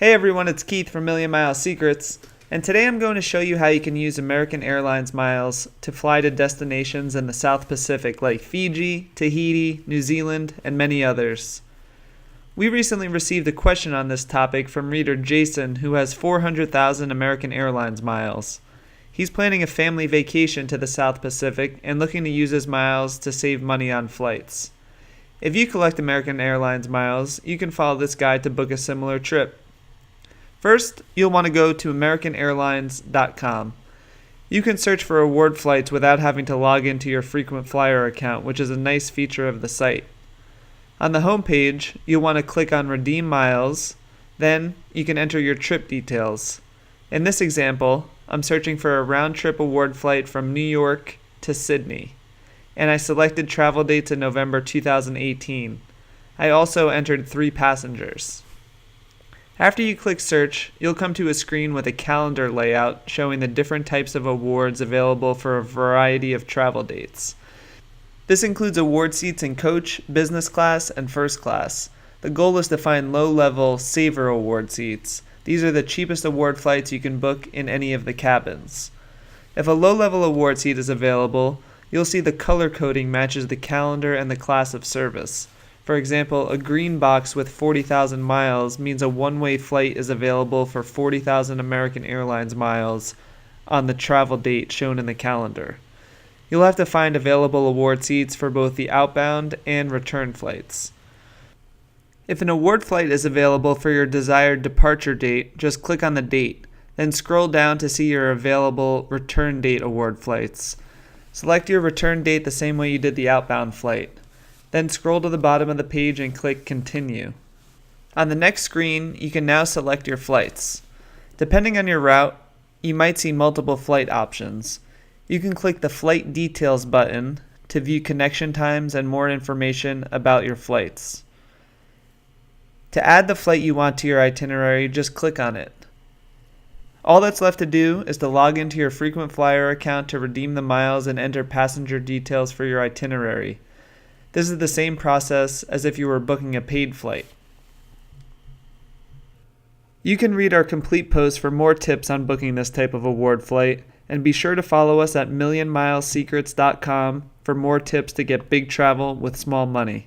Hey everyone, it's Keith from Million Mile Secrets, and today I'm going to show you how you can use American Airlines miles to fly to destinations in the South Pacific like Fiji, Tahiti, New Zealand, and many others. We recently received a question on this topic from reader Jason, who has 400,000 American Airlines miles. He's planning a family vacation to the South Pacific and looking to use his miles to save money on flights. If you collect American Airlines miles, you can follow this guide to book a similar trip. First, you'll want to go to AmericanAirlines.com. You can search for award flights without having to log into your frequent flyer account, which is a nice feature of the site. On the home page, you'll want to click on Redeem Miles. Then, you can enter your trip details. In this example, I'm searching for a round-trip award flight from New York to Sydney, and I selected travel dates in November 2018. I also entered 3 passengers. After you click search, you'll come to a screen with a calendar layout showing the different types of awards available for a variety of travel dates. This includes award seats in coach, business class, and first class. The goal is to find low-level Saver award seats. These are the cheapest award flights you can book in any of the cabins. If a low-level award seat is available, you'll see the color coding matches the calendar and the class of service. For example, a green box with 40,000 miles means a one-way flight is available for 40,000 American Airlines miles on the travel date shown in the calendar. You'll have to find available award seats for both the outbound and return flights. If an award flight is available for your desired departure date, just click on the date, then scroll down to see your available return date award flights. Select your return date the same way you did the outbound flight. Then scroll to the bottom of the page and click Continue. On the next screen, you can now select your flights. Depending on your route, you might see multiple flight options. You can click the Flight Details button to view connection times and more information about your flights. To add the flight you want to your itinerary, just click on it. All that's left to do is to log into your frequent flyer account to redeem the miles and enter passenger details for your itinerary. This is the same process as if you were booking a paid flight. You can read our complete post for more tips on booking this type of award flight, and be sure to follow us at millionmilesecrets.com for more tips to get big travel with small money.